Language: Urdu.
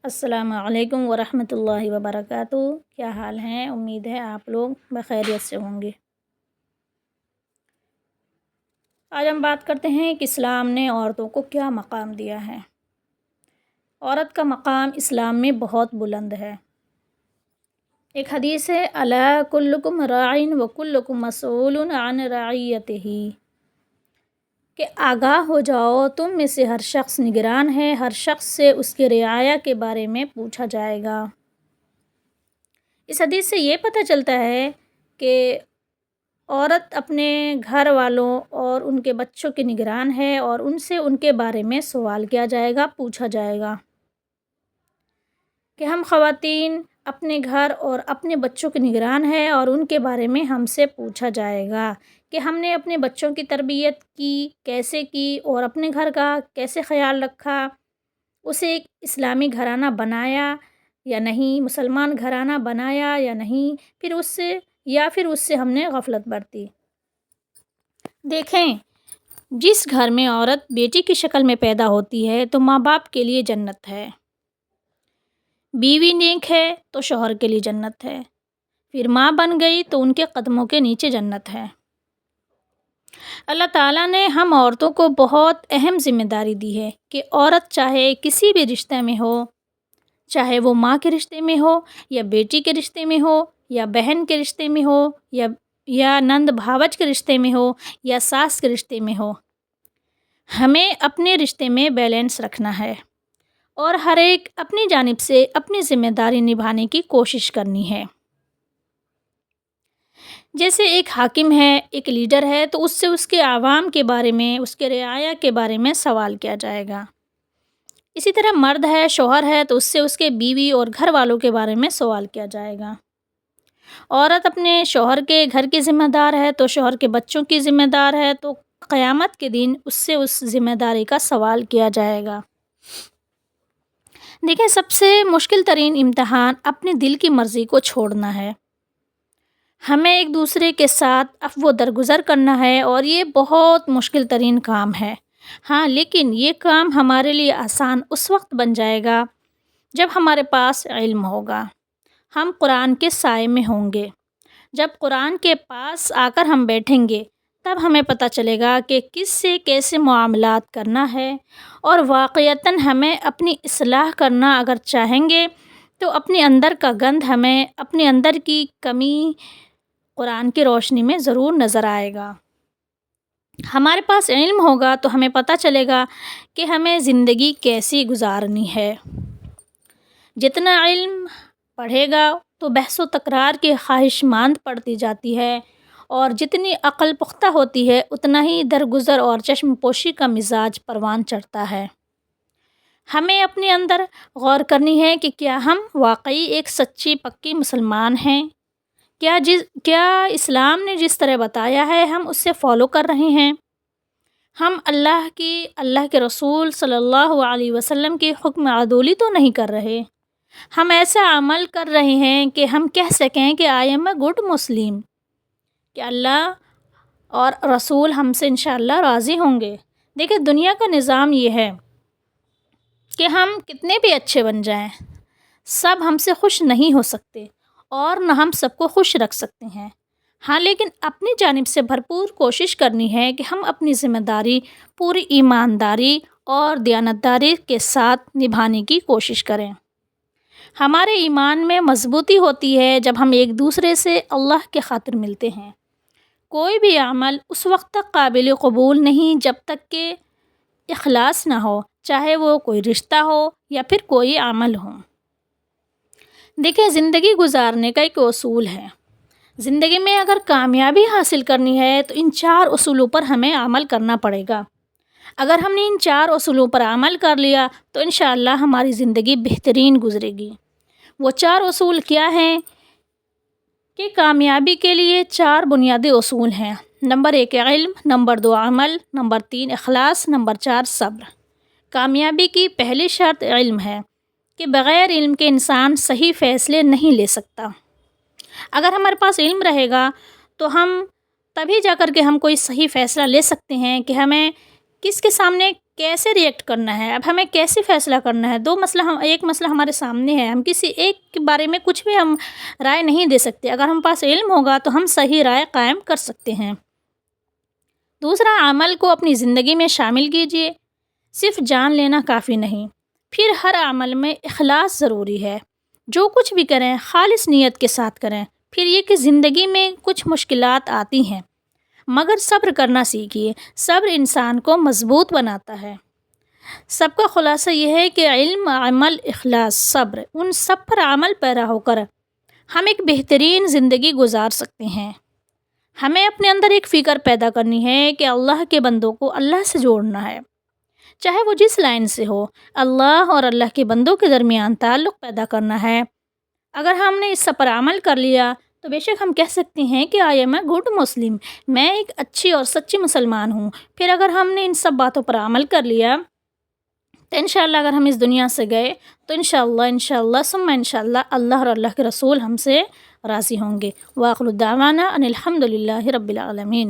السلام علیکم ورحمۃ اللہ وبرکاتہ۔ کیا حال ہیں؟ امید ہے آپ لوگ بخیریت سے ہوں گے۔ آج ہم بات کرتے ہیں کہ اسلام نے عورتوں کو کیا مقام دیا ہے۔ عورت کا مقام اسلام میں بہت بلند ہے۔ ایک حدیث ہے، الا کلکم راع وکلکم مسئول عن رعیتہ، کہ آگاہ ہو جاؤ، تم میں سے ہر شخص نگران ہے، ہر شخص سے اس کے رعایا کے بارے میں پوچھا جائے گا۔ اس حدیث سے یہ پتہ چلتا ہے کہ عورت اپنے گھر والوں اور ان کے بچوں کی نگران ہے اور ان سے ان کے بارے میں سوال کیا جائے گا، پوچھا جائے گا کہ ہم خواتین اپنے گھر اور اپنے بچوں کی نگران ہے اور ان کے بارے میں ہم سے پوچھا جائے گا کہ ہم نے اپنے بچوں کی تربیت کی، کیسے کی، اور اپنے گھر کا کیسے خیال رکھا، اسے ایک اسلامی گھرانہ بنایا یا نہیں، مسلمان گھرانہ بنایا یا نہیں، پھر اس سے ہم نے غفلت برتی۔ دیکھیں، جس گھر میں عورت بیٹی کی شکل میں پیدا ہوتی ہے تو ماں باپ کے لیے جنت ہے، بیوی نیک ہے تو شوہر کے لیے جنت ہے، پھر ماں بن گئی تو ان کے قدموں کے نیچے جنت ہے۔ اللہ تعالیٰ نے ہم عورتوں کو بہت اہم ذمہ داری دی ہے کہ عورت چاہے کسی بھی رشتے میں ہو، چاہے وہ ماں کے رشتے میں ہو یا بیٹی کے رشتے میں ہو یا بہن کے رشتے میں ہو یا نند بھاوج کے رشتے میں ہو یا ساس کے رشتے میں ہو، ہمیں اپنے رشتے میں بیلنس رکھنا ہے اور ہر ایک اپنی جانب سے اپنی ذمہ داری نبھانے کی کوشش کرنی ہے۔ جیسے ایک حاکم ہے، ایک لیڈر ہے، تو اس سے اس کے عوام کے بارے میں، اس کے رعایا کے بارے میں سوال کیا جائے گا۔ اسی طرح مرد ہے، شوہر ہے، تو اس سے اس کے بیوی اور گھر والوں کے بارے میں سوال کیا جائے گا۔ عورت اپنے شوہر کے گھر کی ذمہ دار ہے تو شوہر کے بچوں کی ذمہ دار ہے، تو قیامت کے دن اس سے اس ذمہ داری کا سوال کیا جائے گا۔ دیکھیں، سب سے مشکل ترین امتحان اپنے دل کی مرضی کو چھوڑنا ہے۔ ہمیں ایک دوسرے کے ساتھ عفو و درگزر کرنا ہے اور یہ بہت مشکل ترین کام ہے۔ ہاں، لیکن یہ کام ہمارے لیے آسان اس وقت بن جائے گا جب ہمارے پاس علم ہوگا، ہم قرآن کے سائے میں ہوں گے۔ جب قرآن کے پاس آ کر ہم بیٹھیں گے تب ہمیں پتہ چلے گا کہ کس سے کیسے معاملات کرنا ہے، اور واقعتاً ہمیں اپنی اصلاح کرنا اگر چاہیں گے تو اپنے اندر کا گند، ہمیں اپنے اندر کی کمی قرآن کی روشنی میں ضرور نظر آئے گا۔ ہمارے پاس علم ہوگا تو ہمیں پتہ چلے گا کہ ہمیں زندگی کیسی گزارنی ہے۔ جتنا علم پڑھے گا تو بحث و تکرار کی خواہش مند پڑتی جاتی ہے، اور جتنی عقل پختہ ہوتی ہے اتنا ہی درگزر اور چشم پوشی کا مزاج پروان چڑھتا ہے۔ ہمیں اپنے اندر غور کرنی ہے کہ کیا ہم واقعی ایک سچی پکی مسلمان ہیں؟ کیا اسلام نے جس طرح بتایا ہے ہم اس سے فالو کر رہے ہیں؟ ہم اللہ کے رسول صلی اللہ علیہ وسلم کی حکم عدولی تو نہیں کر رہے؟ ہم ایسا عمل کر رہے ہیں کہ ہم کہہ سکیں کہ I am a good Muslim, کہ اللہ اور رسول ہم سے انشاءاللہ راضی ہوں گے۔ دیکھیں، دنیا کا نظام یہ ہے کہ ہم کتنے بھی اچھے بن جائیں، سب ہم سے خوش نہیں ہو سکتے اور نہ ہم سب کو خوش رکھ سکتے ہیں۔ ہاں، لیکن اپنی جانب سے بھرپور کوشش کرنی ہے کہ ہم اپنی ذمہ داری پوری ایمانداری اور دیانتداری کے ساتھ نبھانے کی کوشش کریں۔ ہمارے ایمان میں مضبوطی ہوتی ہے جب ہم ایک دوسرے سے اللہ کے خاطر ملتے ہیں۔ کوئی بھی عمل اس وقت تک قابل قبول نہیں جب تک کہ اخلاص نہ ہو، چاہے وہ کوئی رشتہ ہو یا پھر کوئی عمل ہو۔ دیکھیں، زندگی گزارنے کا ایک اصول ہے۔ زندگی میں اگر کامیابی حاصل کرنی ہے تو ان 4 اصولوں پر ہمیں عمل کرنا پڑے گا۔ اگر ہم نے ان 4 اصولوں پر عمل کر لیا تو انشاءاللہ ہماری زندگی بہترین گزرے گی۔ وہ 4 اصول کیا ہیں؟ کہ کامیابی کے لیے 4 بنیادی اصول ہیں۔ نمبر 1 علم، نمبر 2 عمل، نمبر 3 اخلاص، نمبر 4 صبر۔ کامیابی کی پہلی شرط علم ہے کہ بغیر علم کے انسان صحیح فیصلے نہیں لے سکتا۔ اگر ہمارے پاس علم رہے گا تو ہم تبھی جا کر کے ہم کوئی صحیح فیصلہ لے سکتے ہیں کہ ہمیں کس کے سامنے کیسے ریئیکٹ کرنا ہے، اب ہمیں کیسے فیصلہ کرنا ہے۔ ایک مسئلہ ہمارے سامنے ہے، ہم کسی ایک کے بارے میں کچھ بھی ہم رائے نہیں دے سکتے۔ اگر ہم پاس علم ہوگا تو ہم صحیح رائے قائم کر سکتے ہیں۔ دوسرا، عمل کو اپنی زندگی میں شامل کیجیے، صرف جان لینا کافی نہیں۔ پھر ہر عمل میں اخلاص ضروری ہے، جو کچھ بھی کریں خالص نیت کے ساتھ کریں۔ پھر یہ کہ زندگی میں کچھ مشکلات آتی ہیں، مگر صبر کرنا سیکھیے، صبر انسان کو مضبوط بناتا ہے۔ سب کا خلاصہ یہ ہے کہ علم، عمل، اخلاص، صبر، ان سب پر عمل پیرا ہو کر ہم ایک بہترین زندگی گزار سکتے ہیں۔ ہمیں اپنے اندر ایک فکر پیدا کرنی ہے کہ اللہ کے بندوں کو اللہ سے جوڑنا ہے، چاہے وہ جس لائن سے ہو۔ اللہ اور اللہ کے بندوں کے درمیان تعلق پیدا کرنا ہے۔ اگر ہم نے اس سب پر عمل کر لیا تو بے شک ہم کہہ سکتے ہیں کہ I am a good Muslim, میں ایک اچھی اور سچی مسلمان ہوں۔ پھر اگر ہم نے ان سب باتوں پر عمل کر لیا تو انشاءاللہ اگر ہم اس دنیا سے گئے تو انشاءاللہ ثم انشاءاللہ اللہ اور اللہ کے رسول ہم سے راضی ہوں گے۔ وآخر دعوانا ان الحمد للہ رب العالمین۔